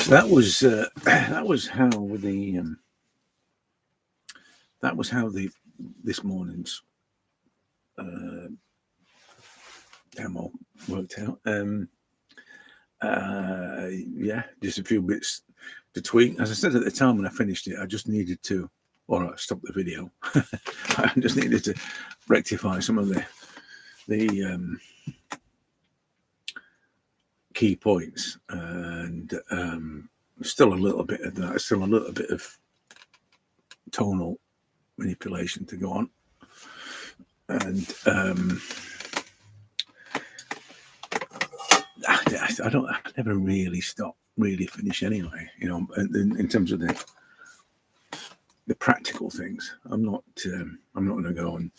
That was that was how the this morning's demo worked out. Yeah, just a few bits to tweak. As I said at the time when I finished it, I just needed to, or I stopped the video. I just needed to rectify some of the key points, and still a little bit of that, still a little bit of tonal manipulation to go on, and I never really stop, really finish anyway. You know, in terms of the practical things, I'm not going to go on.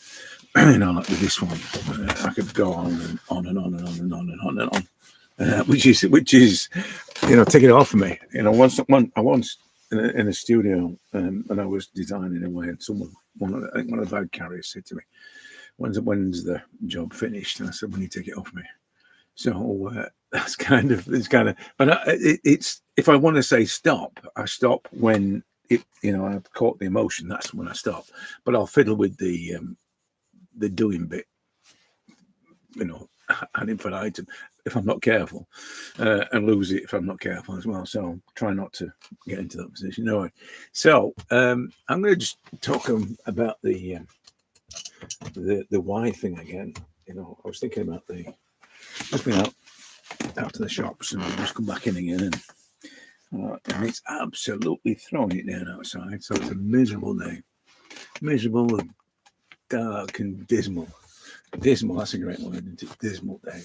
You know, like with this one, I could go on and on and on and on and on and on and on, which is you know, taking it off of me. You know, I once in a studio, and I was designing away, and one of the bag carriers said to me, "When's the job finished?" And I said, "When you take it off me." So it's kind of, but it's, if I want to say stop, I stop when it, you know, I've caught the emotion. That's when I stop. But I'll fiddle with the doing bit, you know, ad infinitum if I'm not careful, and lose it if I'm not careful as well. So try not to get into that position. Anyway, so I'm going to just talk about the why thing again. You know, I was thinking about just been out to the shops and just come back in again, and it's absolutely throwing it down outside. So it's a miserable day, miserable and dark and dismal. Dismal, that's a great word, isn't it? Dismal day.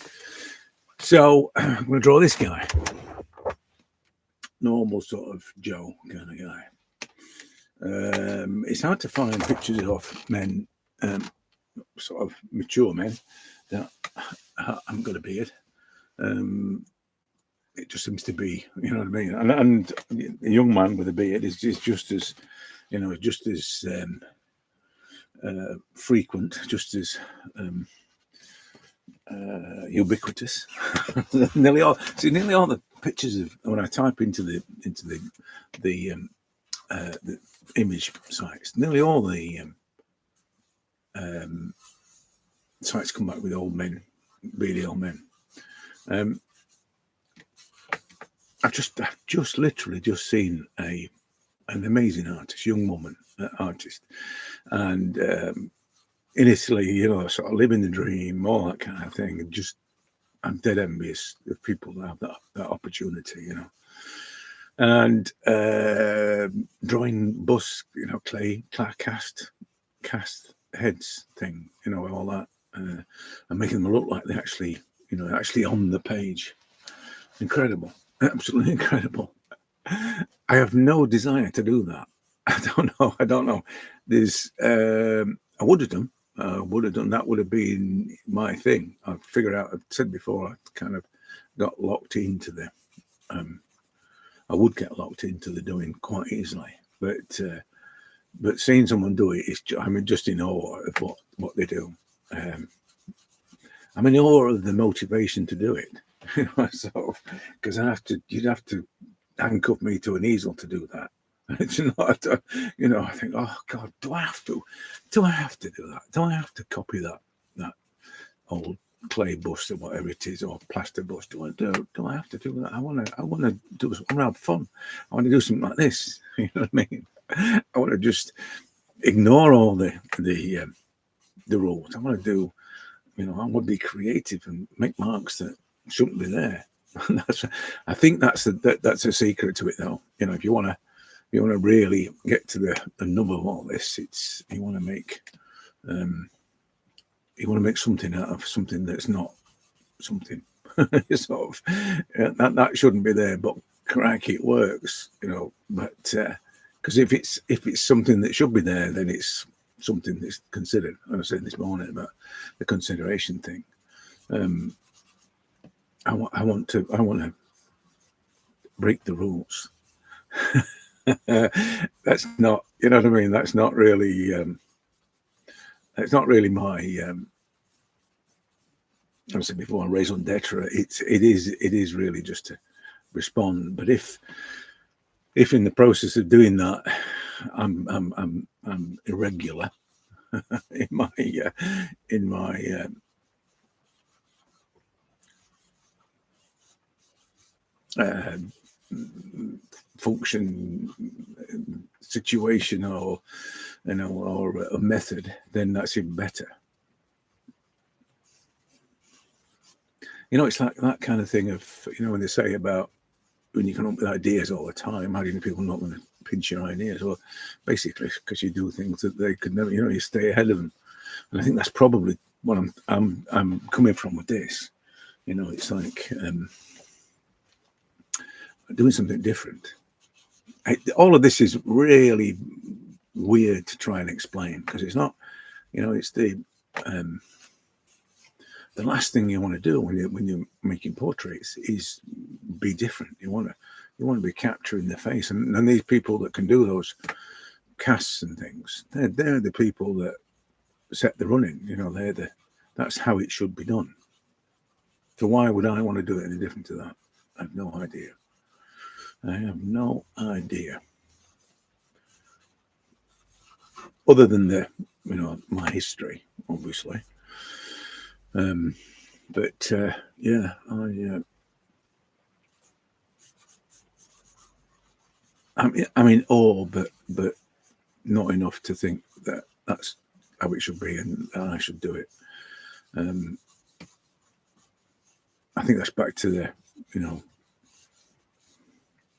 So I'm going to draw this guy, normal sort of Joe kind of guy. It's hard to find pictures of men, sort of mature men, that haven't got a beard. It just seems to be, you know what I mean. And a young man with a beard is just as, you know, just as frequent, just as ubiquitous. nearly all the pictures of, when I type into the image sites, nearly all the sites come back with old men, really old men. I've just literally just seen an amazing artist, young woman artist, and in Italy, you know, sort of living the dream, all that kind of thing. And just, I'm dead envious of people that have that opportunity, you know. And drawing bust, you know, clay cast heads thing, you know, all that, and making them look like they actually, you know, actually on the page. Incredible, absolutely incredible. I have no desire to do that. I don't know. There's, I would have done. That would have been my thing. I figured out. I've said before, I kind of got locked into the. I would get locked into the doing quite easily, but seeing someone do it is, I'm just in awe of what they do. I'm in awe of the motivation to do it. You know, so because you'd have to handcuff me to an easel to do that. You know, I think, oh God, do I have to do that? Do I have to copy that old clay bust or whatever it is, or plaster bust? Do I have to do that? I want to do something. I want to have fun. I want to do something like this. You know what I mean? I want to just ignore all the rules. I want to do, you know, I want to be creative and make marks that shouldn't be there. I think that's a secret to it, though. You know, if you want to really get to the nub of all this, it's you want to make something out of something that's not something. Sort of, that shouldn't be there, but crikey, it works, you know. But because if it's something that should be there, then it's something that's considered. I was saying this morning about the consideration thing. I want to break the rules. That's not, you know what I mean. That's not really my. I said before, raison d'être. It is really just respond. But if in the process of doing that, I'm irregular in my function, situation, or or a method, then that's even better. It's like that kind of thing of, when they say about when you come up with ideas all the time, how do you know people are not going to pinch your ideas? Well, basically, because you do things that they could never, you stay ahead of them. And I think that's probably what I'm coming from with this. It's like doing something different. All of this is really weird to try and explain, because it's not, it's the last thing you want to do when you're making portraits is be different. You want to be capturing the face, and these people that can do those casts and things, they're the people that set the running. That's how it should be done. So why would I want to do it any different to that? I have no idea. Other than my history, obviously. But yeah, I'm in awe, but not enough to think that that's how it should be and I should do it. I think that's back to the,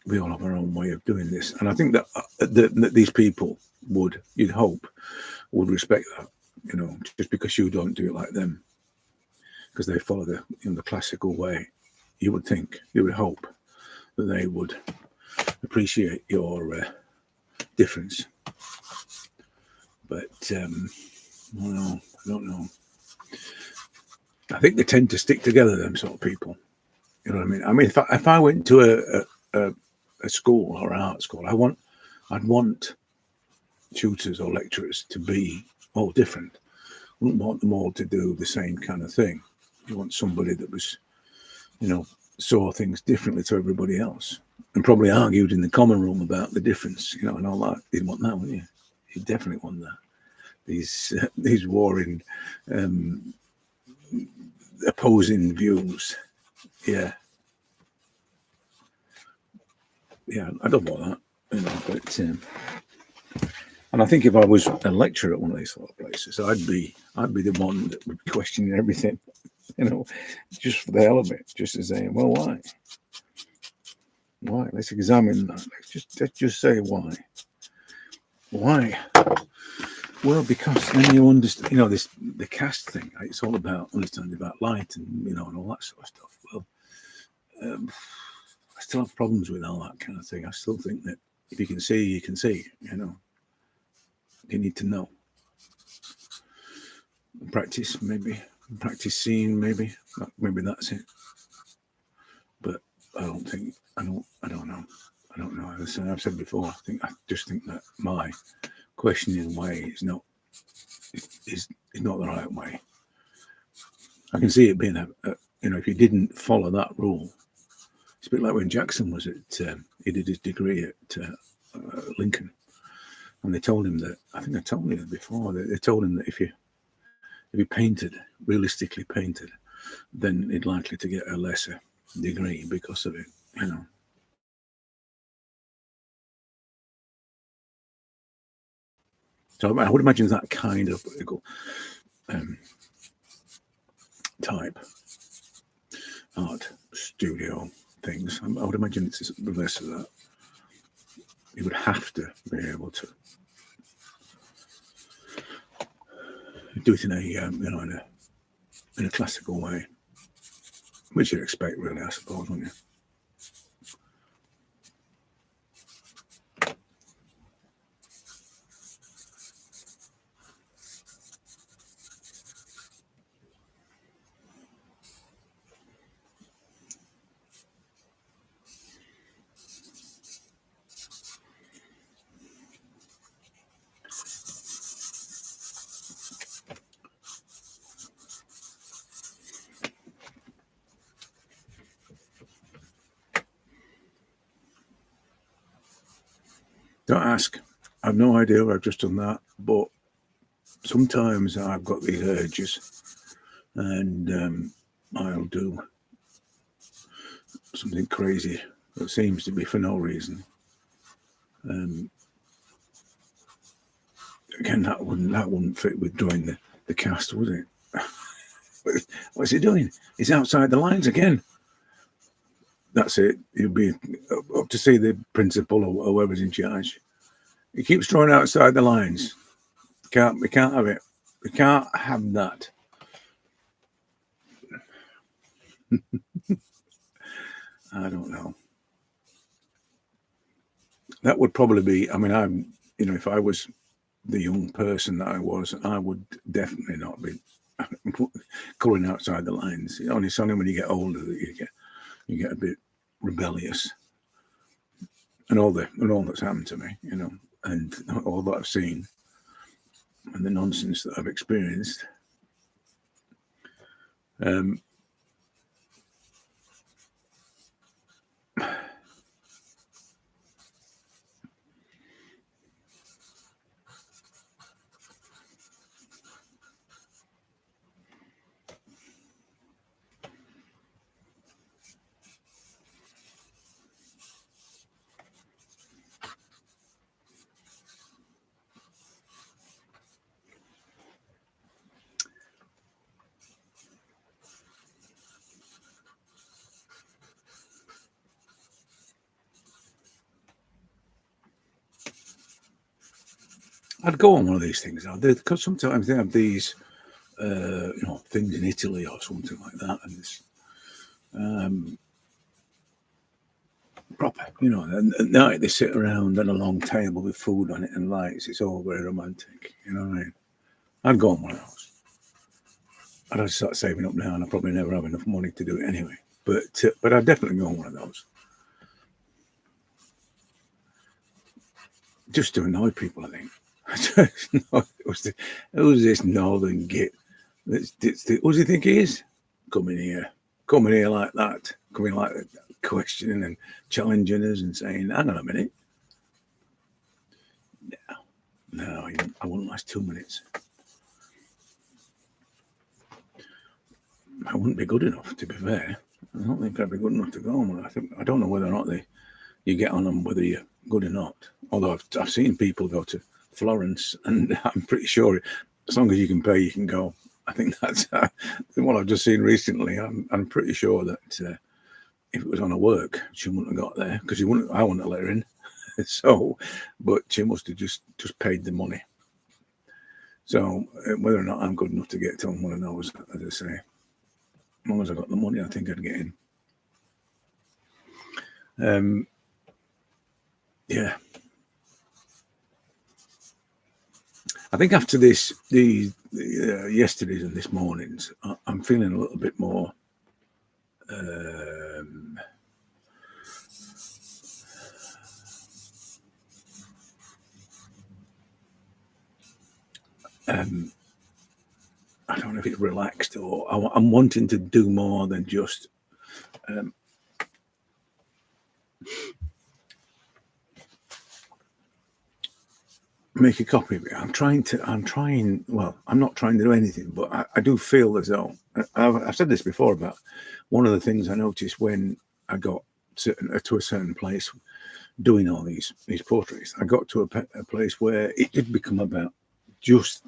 we all have our own way of doing this, and I think that that these people you'd hope, would respect that. Just because you don't do it like them, because they follow the the classical way, you would hope that they would appreciate your difference. But I don't know. I think they tend to stick together, them sort of people. You know what I mean? I mean, if I went to a school or art school, I'd want tutors or lecturers to be all different. I wouldn't want them all to do the same kind of thing. You want somebody that was, saw things differently to everybody else, and probably argued in the common room about the difference, and all that. You'd want that, wouldn't you? You definitely want that. These warring, opposing views. Yeah, I don't want that, but. And I think if I was a lecturer at one of these sort of places, I'd be the one that would be questioning everything, just for the hell of it, just to say, well, why? Why? Let's examine that. Let's just say why. Why? Well, because then you understand, the cast thing. Right? It's all about understanding about light and and all that sort of stuff. Well, I still have problems with all that kind of thing. I still think that if you can see, you can see. You need to know. Practice, maybe. Practice seeing, maybe. Maybe that's it. But I don't know. I don't know. As I've said before, I just think that my questioning way is not the right way. I can see it being if you didn't follow that rule, it's a bit like when Jackson was he did his degree at Lincoln, and they told him that, I think I told you before, they told him that if he realistically painted, then he'd likely to get a lesser degree because of it, So I would imagine that kind of type art studio things. I would imagine it's less of that. You would have to be able to do it in a classical way, which you'd expect, really, I suppose, wouldn't you? Don't ask. I've no idea. I've just done that. But sometimes I've got these urges, and I'll do something crazy that seems to be for no reason. Again, that wouldn't fit with drawing the cast, would it? What's he doing? He's outside the lines again. That's it. He'll be up to see the principal or whoever's in charge. He keeps drawing outside the lines. We can't have it. We can't have that. I don't know. That would probably be. I mean, if I was the young person that I was, I would definitely not be colouring outside the lines. It's only when you get older that you get a bit rebellious, and all that's happened to me, and all that I've seen, and the nonsense that I've experienced. I'd go on one of these things because sometimes they have these, things in Italy or something like that, and it's proper, And at night they sit around on a long table with food on it and lights. It's all very romantic, you know what I mean? I'd go on one of those. I'd have to start saving up now, and I probably never have enough money to do it anyway. But I'd definitely go on one of those. Just to annoy people, I think. Who's this northern git? Who does he think he is? Coming here like that, coming like that, questioning and challenging us and saying, "Hang on a minute, no, I wouldn't last 2 minutes. I wouldn't be good enough, to be fair. I don't think I'd be good enough to go on. I don't know whether or not you get on them, whether you're good or not. Although I've seen people go to Florence, and I'm pretty sure as long as you can pay, you can go. I think that's what I've just seen recently. I'm pretty sure that if it was on her work, she wouldn't have got there because I wouldn't have let her in. So, but she must have just paid the money. So whether or not I'm good enough to get on one of those, as I say, as long as I got the money, I think I'd get in. Yeah. I think after the yesterday's and this morning's, I'm feeling a little bit more. I don't know if it's relaxed or I'm wanting to do more than just make a copy of it. I'm not trying to do anything, but I do feel as though I've said this before about one of the things I noticed when I got to a certain place doing all these portraits. I got to a place where it did become about just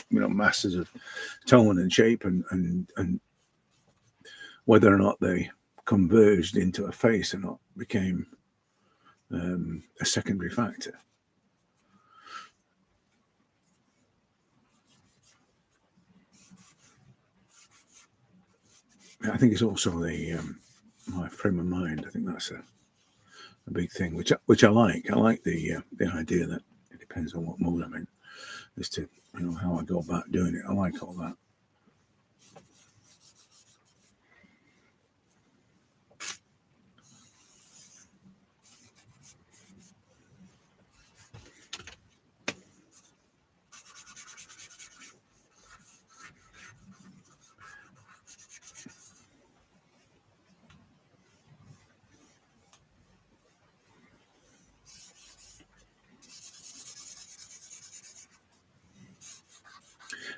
masses of tone and shape and whether or not they converged into a face or not became a secondary factor. I think it's also my frame of mind. I think that's a big thing, which I like. I like the idea that it depends on what mood I'm in as to how I go about doing it. I like all that.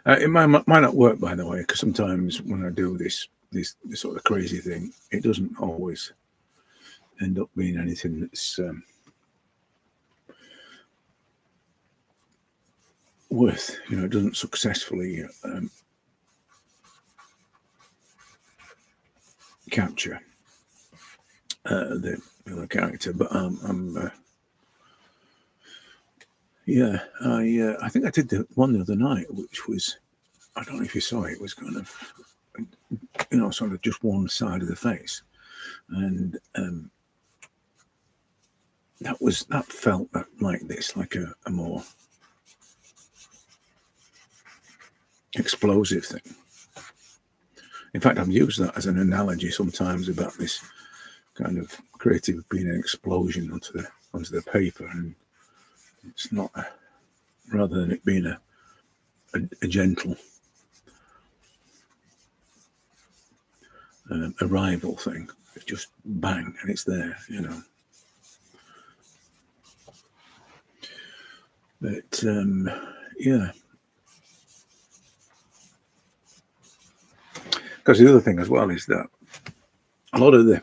It might not work, by the way, because sometimes when I do this sort of crazy thing, it doesn't always end up being anything that's worth, it doesn't successfully capture the character. But yeah, I think I did the one the other night, which was, I don't know if you saw it, was kind of, sort of just one side of the face, and that felt like this, like a more explosive thing. In fact, I've used that as an analogy sometimes about this kind of creative being an explosion onto the paper, and it's not rather than it being a gentle arrival thing. It's just bang and it's there, But yeah. Because the other thing as well is that a lot of the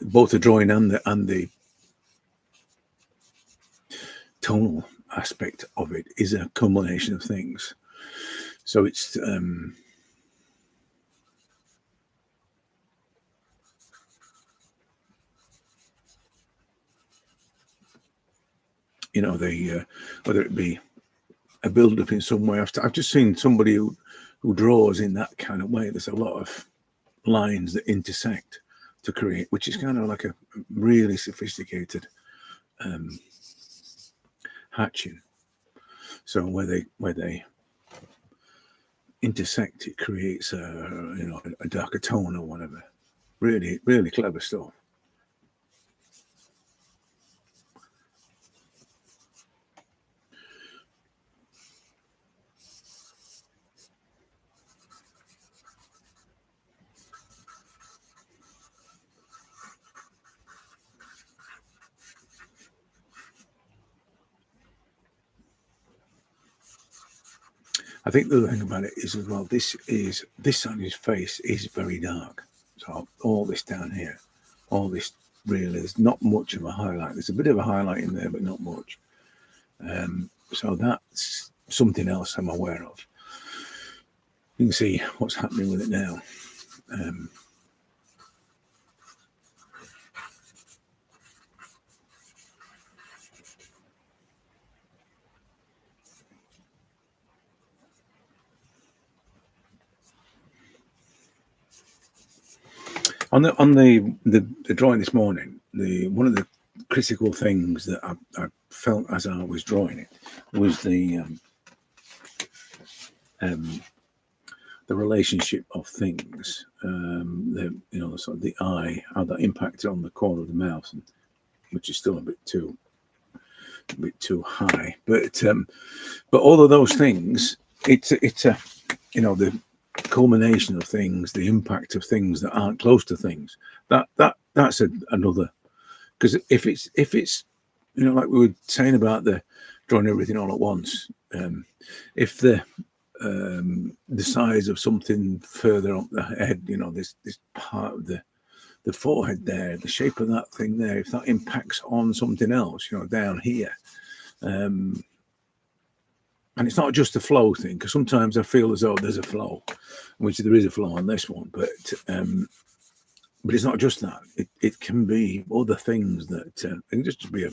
both the drawing and the tonal aspect of it is a combination of things. So it's whether it be a build-up in some way. I've just seen somebody who draws in that kind of way. There's a lot of lines that intersect to create, which is kind of like a really sophisticated hatching. So where they intersect, it creates a darker tone or whatever. Really, really clever stuff. I think the other thing about it is as well, this side of his face is very dark. So all this down here, all this really, there's not much of a highlight. There's a bit of a highlight in there, but not much. So that's something else I'm aware of. You can see what's happening with it now. On the drawing this morning, one of the critical things that I felt as I was drawing it was the relationship of things, sort of the eye, how that impacted on the corner of the mouth, which is still a bit too high. But all of those things, it's a the culmination of things, the impact of things that aren't close to things. That's another, because if it's like we were saying about the drawing everything all at once, if the size of something further up the head, this part of the forehead there, the shape of that thing there, if that impacts on something else, down here, and it's not just a flow thing, because sometimes I feel as though there's a flow, which there is a flow on this one, but it's not just that. It can be other things that it can just be a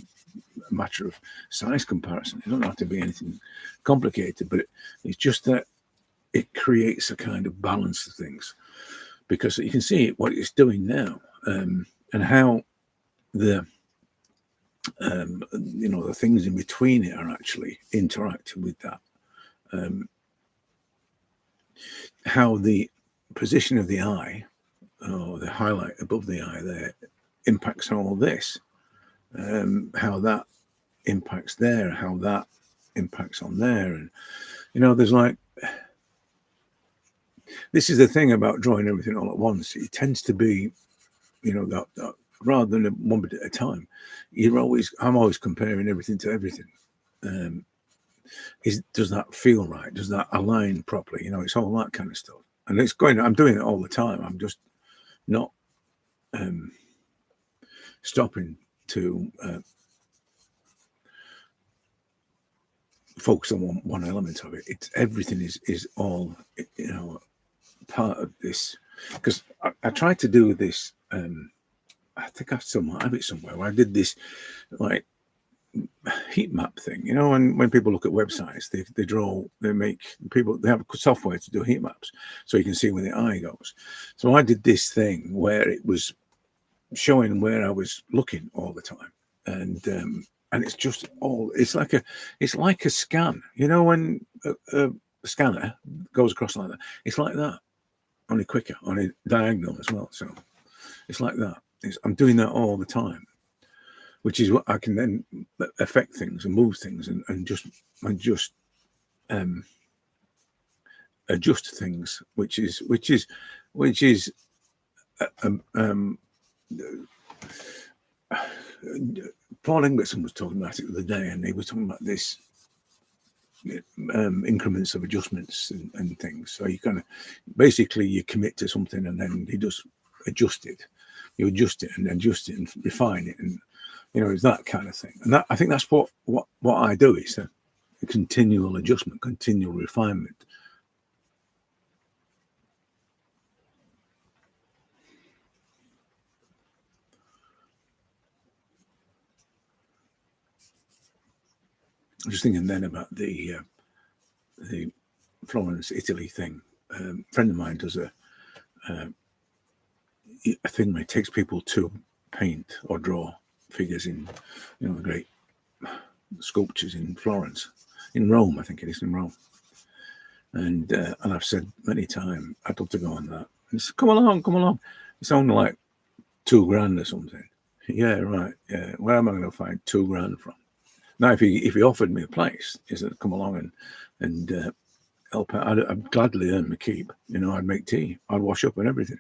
matter of size comparison. It doesn't have to be anything complicated, but it's just that it creates a kind of balance to things, because you can see what it's doing now, and how the the things in between it are actually interacting with that. How the position of the eye, or the highlight above the eye there, impacts on all this. How that impacts there, how that impacts on there, and there's like, this is the thing about drawing everything all at once. It tends to be, that rather than one bit at a time. I'm always comparing everything to everything. Does that feel right? Does that align properly? It's all that kind of stuff. And I'm doing it all the time. I'm just not stopping to focus on one element of it. It's everything is all part of this, because I tried to do this. I think I still might have it somewhere, where I did this like heat map thing, and when people look at websites, they have software to do heat maps, so you can see where the eye goes. So I did this thing where it was showing where I was looking all the time, and it's just it's like a scan, when a scanner goes across like that. It's like that, only quicker, on a diagonal as well. So it's like that. I'm doing that all the time, which is what I can then affect things and move things and just adjust things, which is Paul Ingbertson was talking about it the other day, and he was talking about this increments of adjustments and things. So you kind of basically you commit to something, and then he does adjust it. You adjust it and adjust it and refine it, and it's that kind of thing. And I think that's what I do. Is a continual adjustment, continual refinement. I'm just thinking then about the Florence, Italy thing. A friend of mine does a thing where he takes people to paint or draw figures in, the great sculptures in Florence, in Rome, I think it is, in Rome. And I've said many times, I'd love to go on that. And said, come along. It's only like $2,000 or something. Yeah, right. Yeah. Where am I going to find $2,000 from? Now, if he offered me a place, he said, come along and help out, I'd gladly earn my keep. I'd make tea, I'd wash up and everything.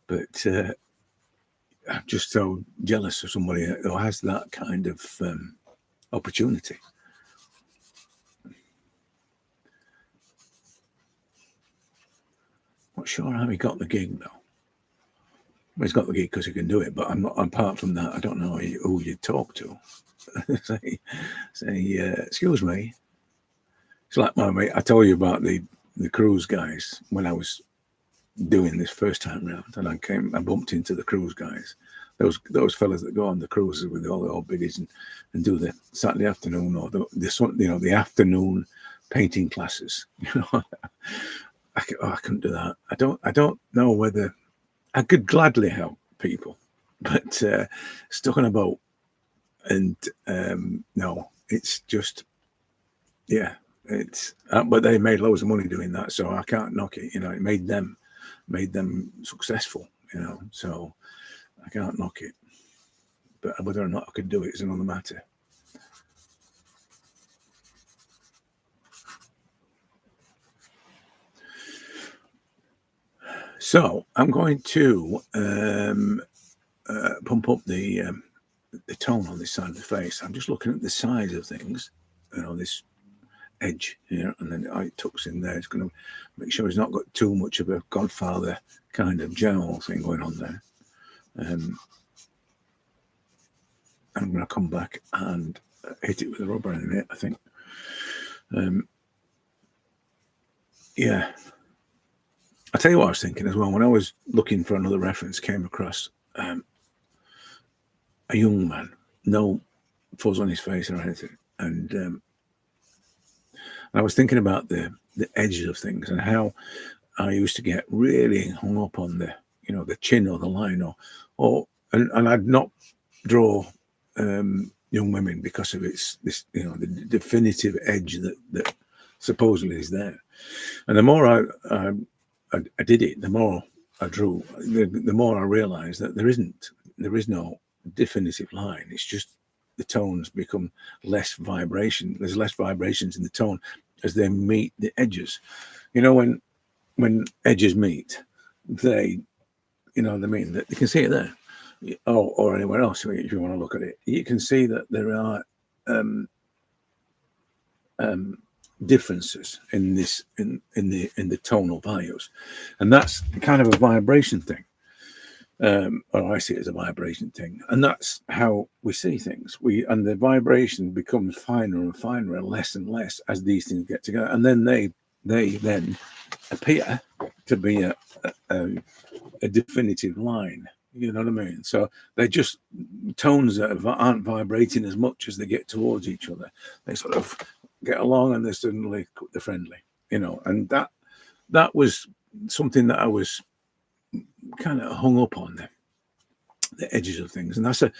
But I'm just so jealous of somebody who has that kind of opportunity. Not sure how he got the gig though. Well, he's got the gig because he can do it, but I'm not. Apart from that, I don't know who you talk to. say, excuse me. It's like my mate. I told you about the cruise guys when I was doing this first time round, and I bumped into the cruise guys. Those fellas that go on the cruises with all the old biddies and do the Saturday afternoon or the afternoon painting classes. I couldn't do that. I don't know whether I could gladly help people, but stuck on a boat and no, it's just it's. But they made loads of money doing that, so I can't knock it. It made them successful. So I can't knock it. But whether or not I could do it is another matter. So I'm going to pump up the tone on this side of the face. I'm just looking at the size of things, this edge here, and then it tucks in there. It's going to make sure it's not got too much of a Godfather kind of jowl thing going on there. I'm going to come back and hit it with a rubber in it, I think. Yeah. I'll tell you what I was thinking as well. When I was looking for another reference, came across a young man, no fuzz on his face or anything. And I was thinking about the edges of things and how I used to get really hung up on the chin or the line and I'd not draw young women because of the definitive edge that supposedly is there. And the more I did it, the more I drew, the more I realized that there is no definitive line. It's just the tones become less vibration. There's less vibrations in the tone as they meet the edges. When edges meet, they, they mean that you can see it there. or anywhere else, if you want to look at it, you can see that there are differences in this in the tonal values, and that's kind of a vibration thing. Or I see it as a vibration thing, and that's how we see things. And the vibration becomes finer and finer and less as these things get together, and then they then appear to be a definitive line. You know what I mean? So they're just tones that aren't vibrating as much as they get towards each other. They sort of get along, and they're friendly. You know, and that was something that I was kind of hung up on, the edges of things, and that's a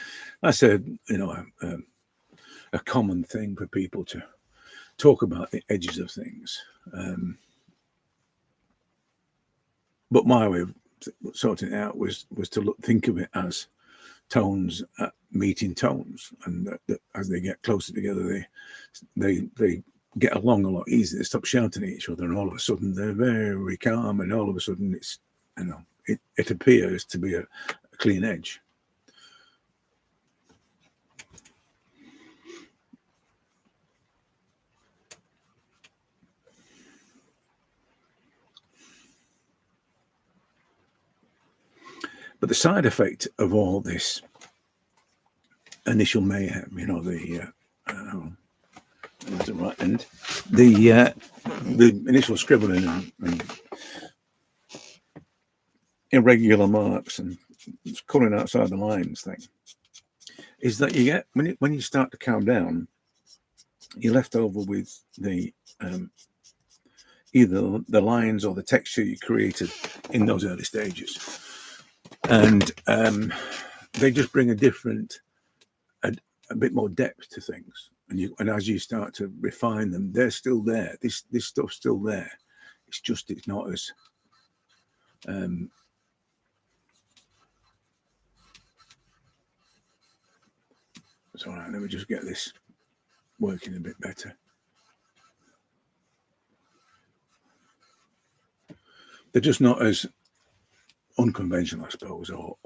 common thing for people to talk about, the edges of things. But my way of sorting it out was to think of it as tones meeting tones, and that as they get closer together, they get along a lot easier. They stop shouting at each other, and all of a sudden they're very calm, and all of a sudden it's, it appears to be a clean edge. But the side effect of all this initial mayhem, the right end, the initial scribbling and irregular marks and coloring outside the lines thing, is that you get, when you start to calm down, you're left over with the either the lines or the texture you created in those early stages, and they just bring a bit more depth to things. And as you start to refine them, they're still there. This stuff's still there. It's not as it's all right. Let me just get this working a bit better. They're just not as unconventional, I suppose, or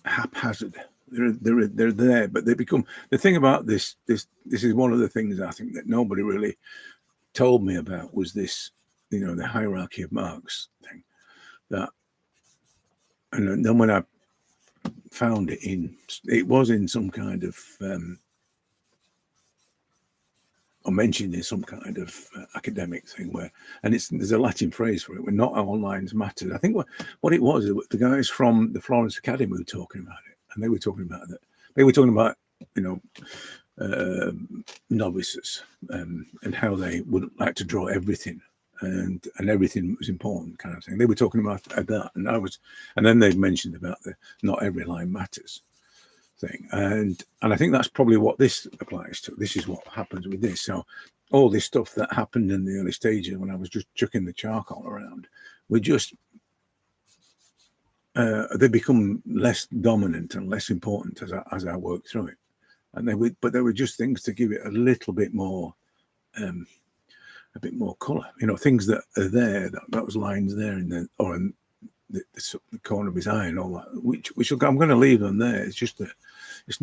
haphazard. They're there, but they become, the thing about this is one of the things I think that nobody really told me about, was this, the hierarchy of marks thing. And then when I found it was in some kind of or mentioned in some kind of academic thing where, and there's a Latin phrase for it, where not all lines mattered. I think what it was, the guys from the Florence Academy were talking about it, and they were talking about that. They were talking about novices and how they would like to draw everything, and everything was important, kind of thing. They were talking about that, and then they mentioned about the not every line matters thing, and I think that's probably what this applies to. This is what happens with this. So all this stuff that happened in the early stages when I was just chucking the charcoal around, they become less dominant and less important as I work through it, and they were just things to give it a little bit more color, things that are there, that was lines there in the corner of his eye and all that, which I'm going to leave them there. It's just it's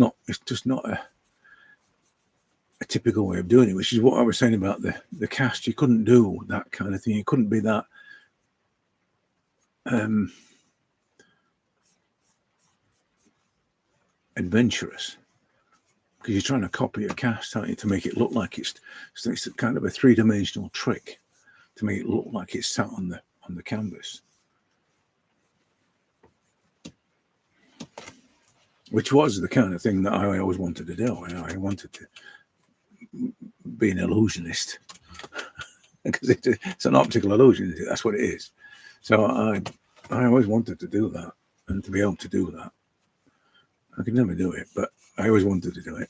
just not a typical way of doing it, which is what I was saying about the cast. You couldn't do that kind of thing. You couldn't be that adventurous, because you're trying to copy a cast, aren't you, to make it look like it's kind of a three-dimensional trick to make it look like it's sat on the canvas, which was the kind of thing that I always wanted to do. I wanted to be an illusionist because it's an optical illusion. That's what it is. So I always wanted to do that, and to be able to do that. I could never do it, but I always wanted to do it.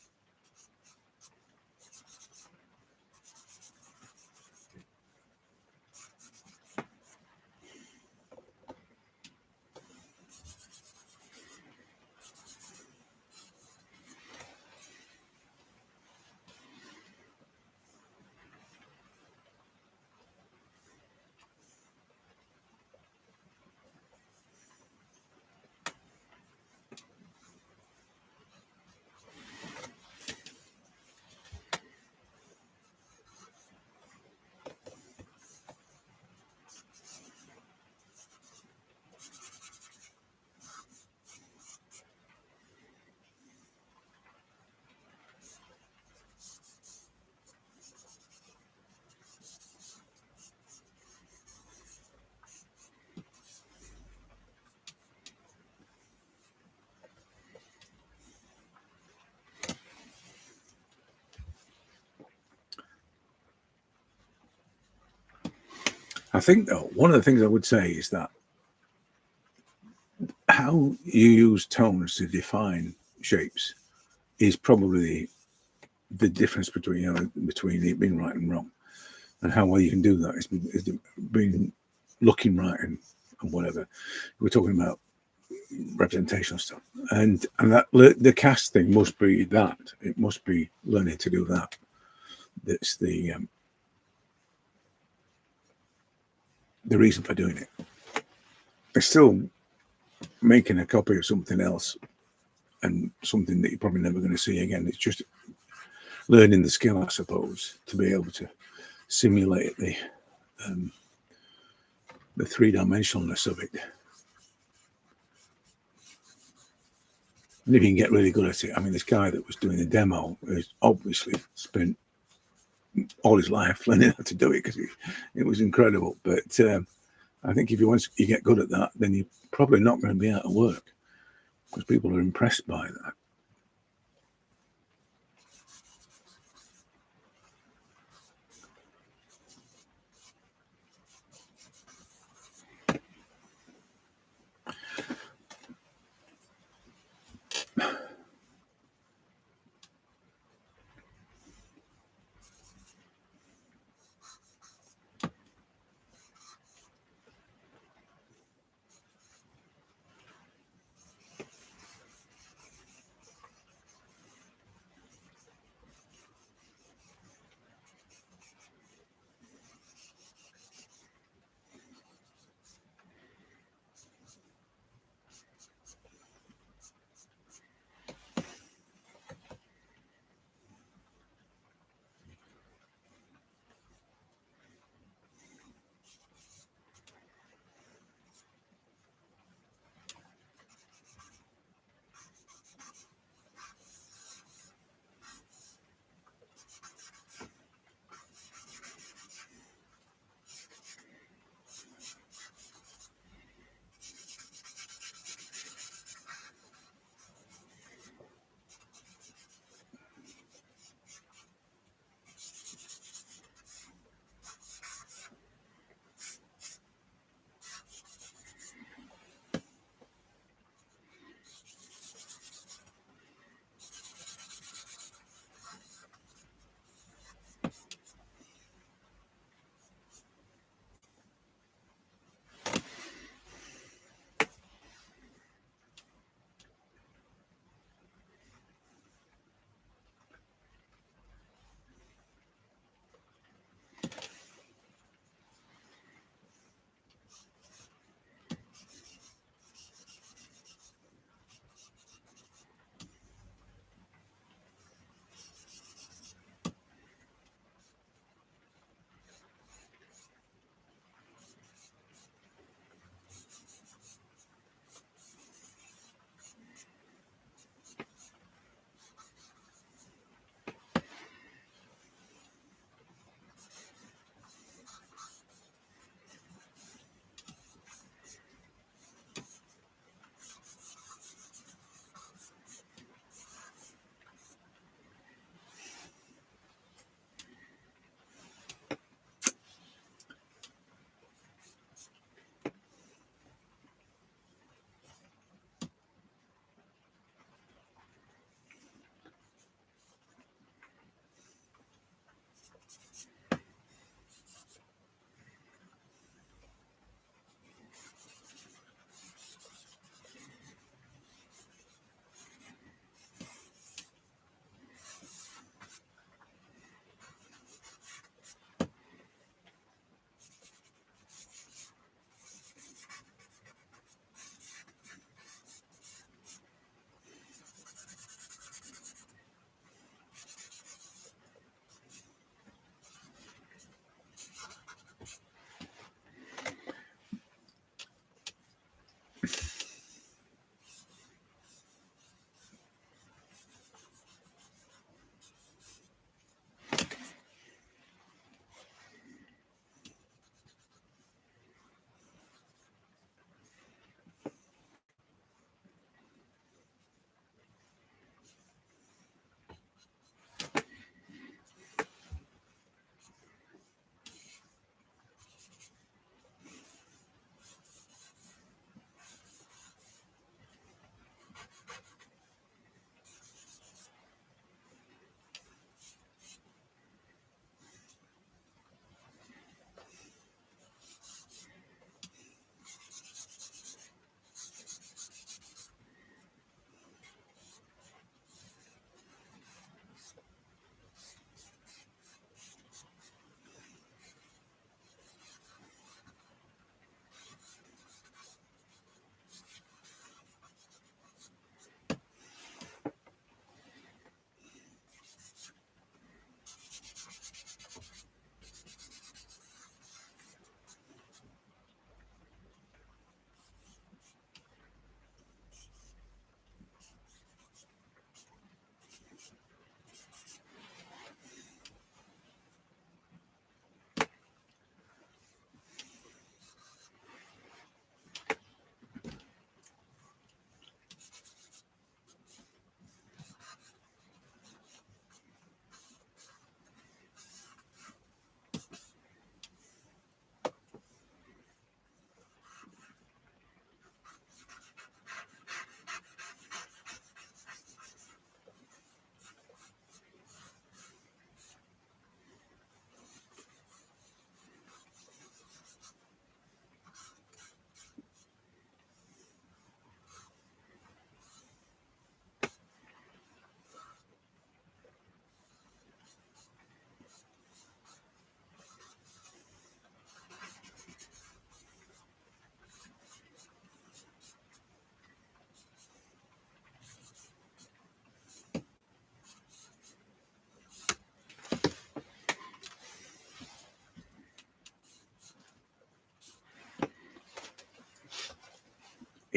I think, though, one of the things I would say is that how you use tones to define shapes is probably the difference between between it being right and wrong, and how well you can do that is being looking right and whatever. We're talking about representational stuff, and that the cast thing must be that. It must be learning to do that. That's the reason for doing it. It's still making a copy of something else and something that you're probably never going to see again. It's just learning the skill, I suppose, to be able to simulate the three-dimensionalness of it. And if you can get really good at it, I mean, this guy that was doing the demo has obviously spent all his life learning how to do it because it was incredible. But I think if once you get good at that, then you're probably not going to be out of work because people are impressed by that.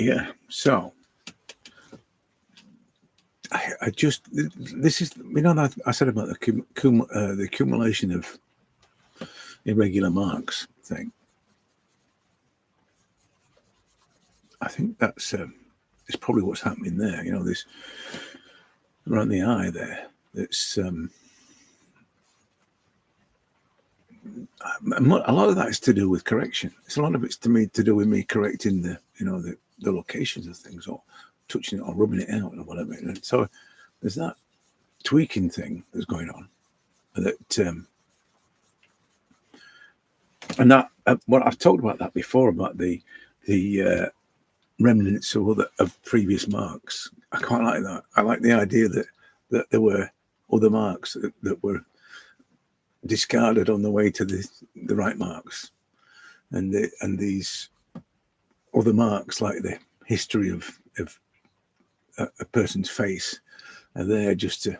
Yeah. So I just, this is, I said about the accumulation of irregular marks thing. I think that's it's probably what's happening there. This around the eye there. It's a lot of that is to do with correction. It's a lot of it's to do with me correcting the locations of things, or touching it or rubbing it out or whatever. And so there's that tweaking thing that's going on. That and that what I've talked about that before, about the remnants of previous marks. I quite like that. I like the idea that there were other marks that were discarded on the way to the right marks, and these other marks, like the history of a person's face, are there just to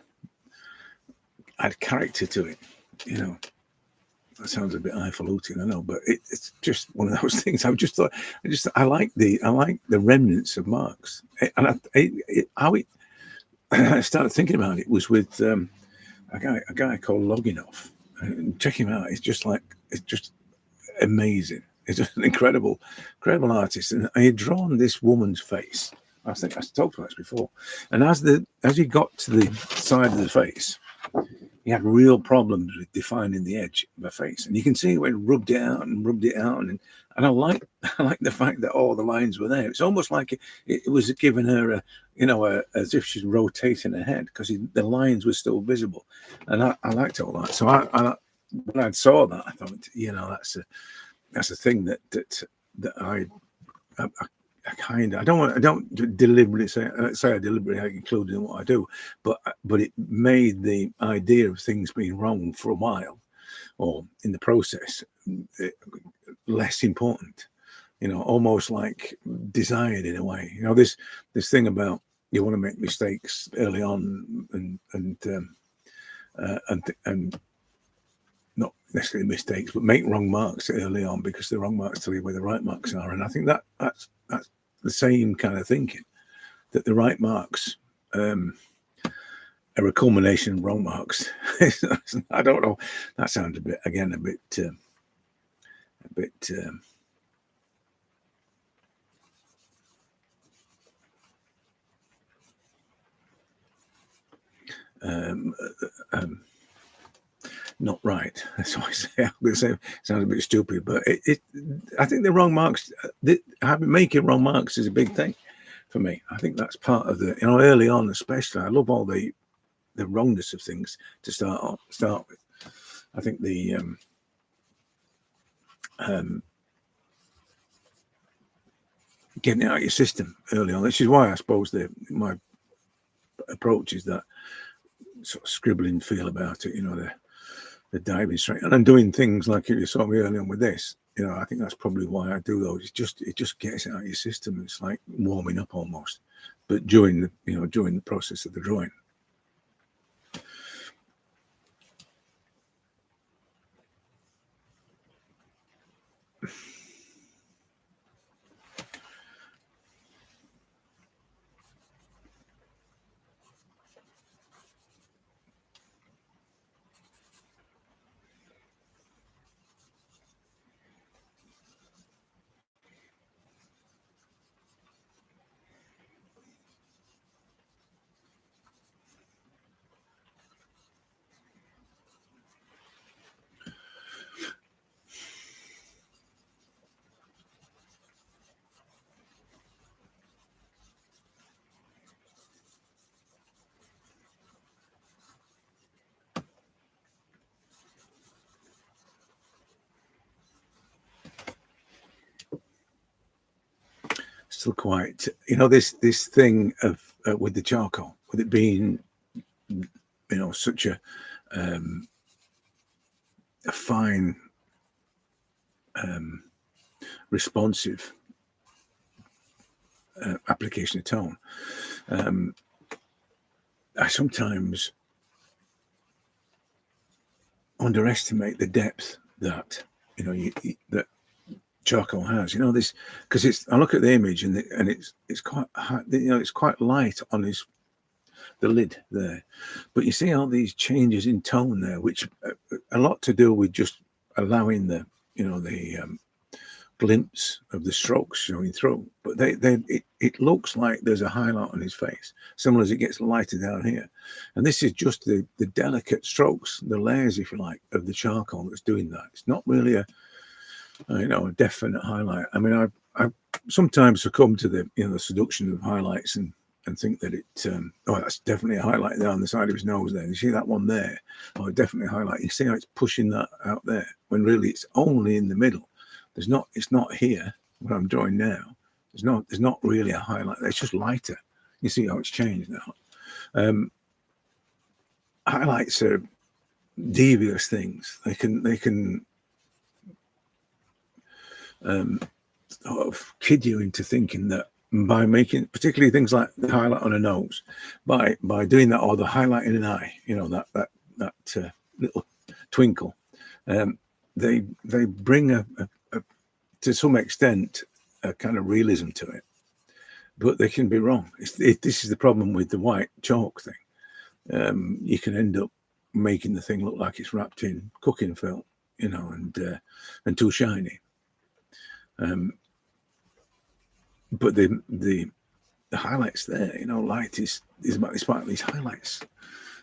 add character to it. That sounds a bit highfalutin, I know, but it's just one of those things. I just thought, I like the remnants of marks, and I started thinking about it was with a guy called Loginoff. And check him out. It's just amazing. It's just an incredible artist, and he had drawn this woman's face. I think I talked about this before. And as he got to the side of the face, he had real problems with defining the edge of her face, and you can see when rubbed it out, and I like the fact that all the lines were there. It's almost like it was giving her as if she's rotating her head, because the lines were still visible, and I liked all that. So when I saw that, I thought, that's a thing that I don't deliberately say I deliberately included in what I do, but it made the idea of things being wrong for a while, or in the process, less important. Almost like desired in a way. This thing about you want to make mistakes early on, and not necessarily mistakes, but make wrong marks early on, because the wrong marks tell you where the right marks are. And I think that's the same kind of thinking, that the right marks are a culmination of wrong marks. I don't know. That sounds a bit not right. That's what I say. I'm going to say it sounds a bit stupid, but I think the wrong marks, making wrong marks is a big thing for me. I think that's part of the, early on especially. I love all the wrongness of things to start with. I think the getting it out of your system early on, which is why I suppose my approach is that sort of scribbling feel about it, the diving straight, and I'm doing things like you saw me early on with this. I think that's probably why I do those. It just gets it out of your system. It's like warming up almost, but during the process of the drawing. Still quite, this thing of with the charcoal, with it being, such a fine, responsive application of tone. I sometimes underestimate the depth that that charcoal has. You know, this, because it's, I look at the image and it's quite high, you know, it's quite light on the lid there, but you see all these changes in tone there, which a lot to do with just allowing the, you know, the glimpse of the strokes showing through. But it looks like there's a highlight on his face, similar as it gets lighter down here. And this is just the delicate strokes, the layers, if you like, of the charcoal that's doing that. It's not really a, you know, a definite highlight. I mean, I sometimes succumb to the, you know, the seduction of highlights and think that it, oh, that's definitely a highlight there on the side of his nose there. You see that one there? Oh, definitely a highlight. You see how it's pushing that out there, when really it's only in the middle. There's not, it's not here, what I'm drawing now. There's not really a highlight there. It's just lighter. You see how it's changed now. Highlights are devious things. They can sort of kid you into thinking that by making, particularly things like the highlight on a nose, by doing that, or the highlight in an eye, you know, that little twinkle, they bring a to some extent a kind of realism to it, but they can be wrong. This is the problem with the white chalk thing. You can end up making the thing look like it's wrapped in cooking film, you know, and too shiny. But the highlights there, you know, light is about this part of these highlights.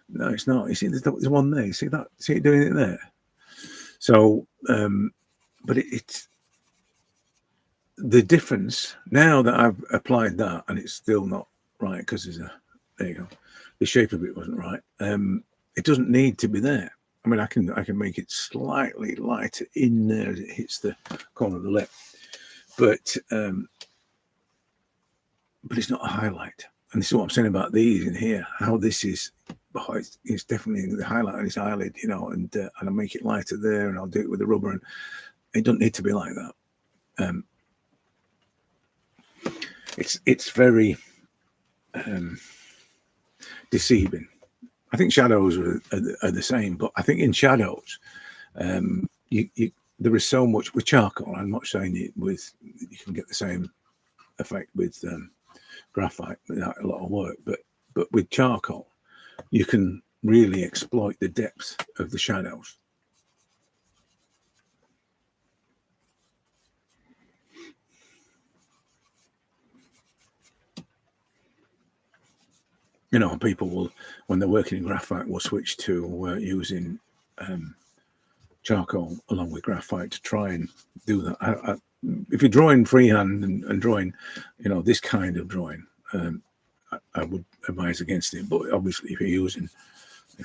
No, it's not. You see, there's one there. You see that? See it doing it there. So, but it's the difference now that I've applied that, and it's still not right because there's a, there you go, the shape of it wasn't right. It doesn't need to be there. I mean, I can make it slightly lighter in there as it hits the corner of the lip, but it's not a highlight. And this is what I'm saying about these in here, how this is, oh, it's definitely the highlight on his eyelid, you know, and I'll make it lighter there, and I'll do it with the rubber, and it doesn't need to be like that. It's very deceiving. I think shadows are the same, but I think in shadows, there is so much with charcoal. I'm not saying it with, you can get the same effect with graphite without a lot of work, but with charcoal, you can really exploit the depth of the shadows. You know, people will, when they're working in graphite, will switch to using charcoal along with graphite to try and do that. If you're drawing freehand and drawing, you know, this kind of drawing, I would advise against it. But obviously, if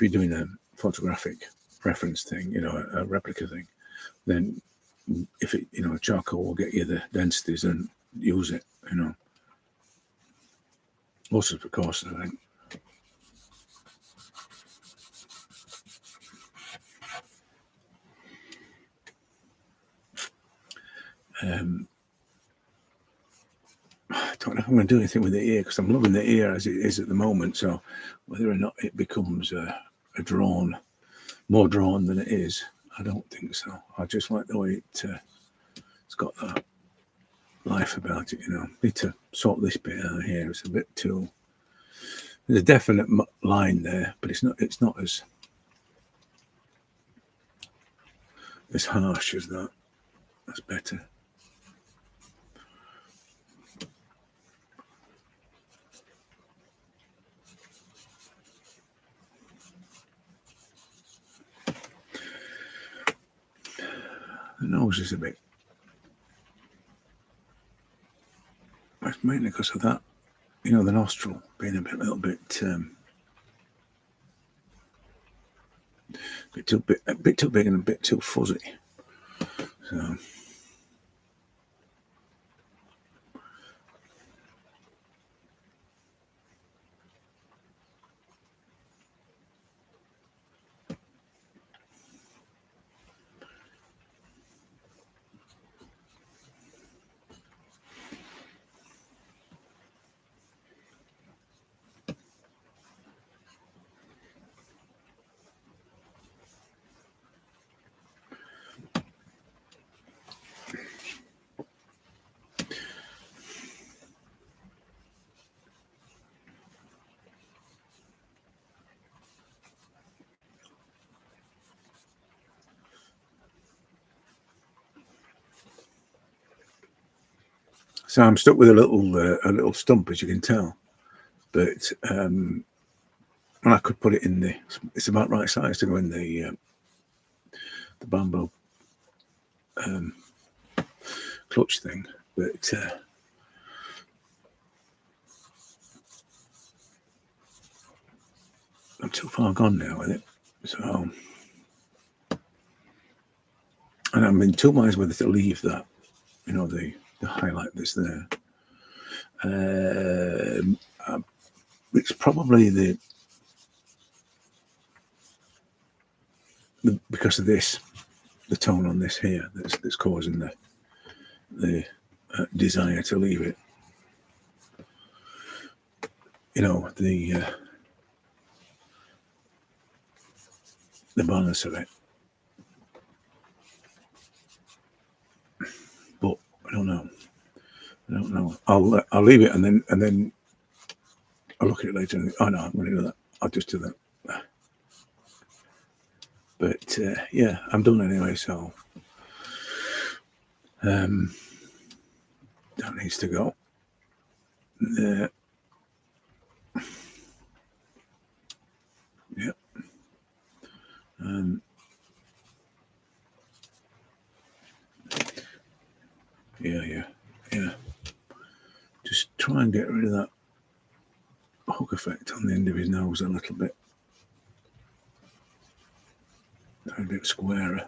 you're doing a photographic reference thing, you know, a replica thing, then if it, you know, charcoal will get you the densities, and use it, you know. Also, of course, I think. I don't know if I'm going to do anything with the ear, because I'm loving the ear as it is at the moment. So whether or not it becomes a drawn, more drawn than it is, I don't think so. I just like the way it's got that life about it, you know. Need to sort this bit out here. It's a bit too, there's a definite line there, but it's not as harsh as that. That's better. The nose is a bit, that's mainly because of that, you know, the nostril being a little bit a bit too big and a bit too fuzzy. So So I'm stuck with a little stump, as you can tell, but I could put it in the. It's about right size to go in the bamboo clutch thing, but I'm too far gone now with it. So, and I'm in two minds whether to leave that, the highlight that's there. It's probably the because of this, the tone on this here that's causing the desire to leave it. The balance of it. But I don't know. I'll leave it and then I'll look at it later and think, oh no, I'm going to do that. I'll just do that. But yeah, I'm done anyway, so that needs to go. Yeah. Yeah. Just try and get rid of that hook effect on the end of his nose a little bit. A bit squarer.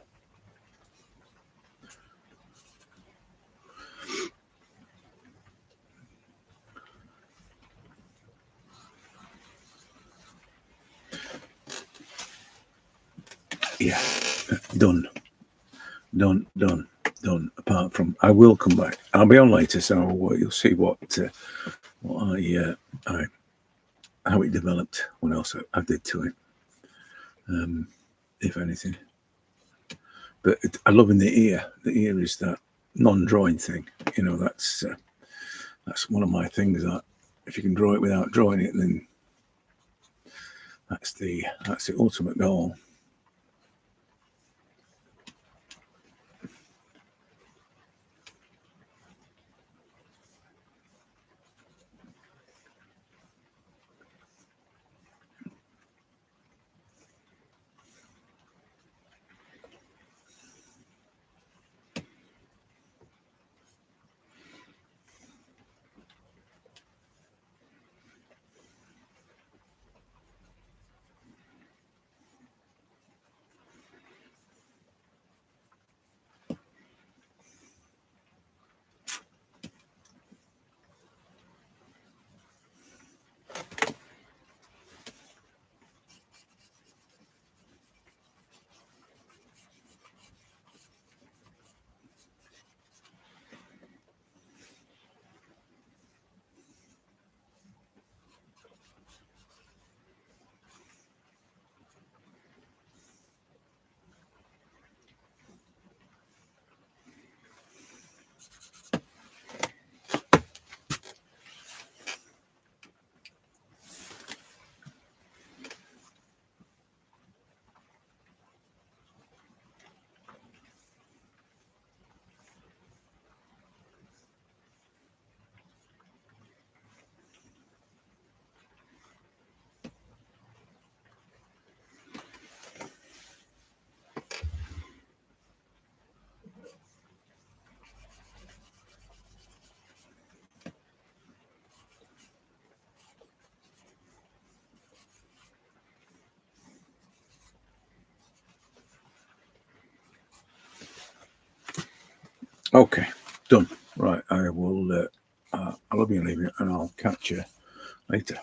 Yeah, done. Apart from, I will come back. I'll be on later, so you'll see what I how it developed. What else I did to it, if anything. But I love in the ear. The ear is that non-drawing thing. That's one of my things. That if you can draw it without drawing it, then that's the ultimate goal. Okay, done. Right, I will. I'll be leaving it, and I'll catch you later.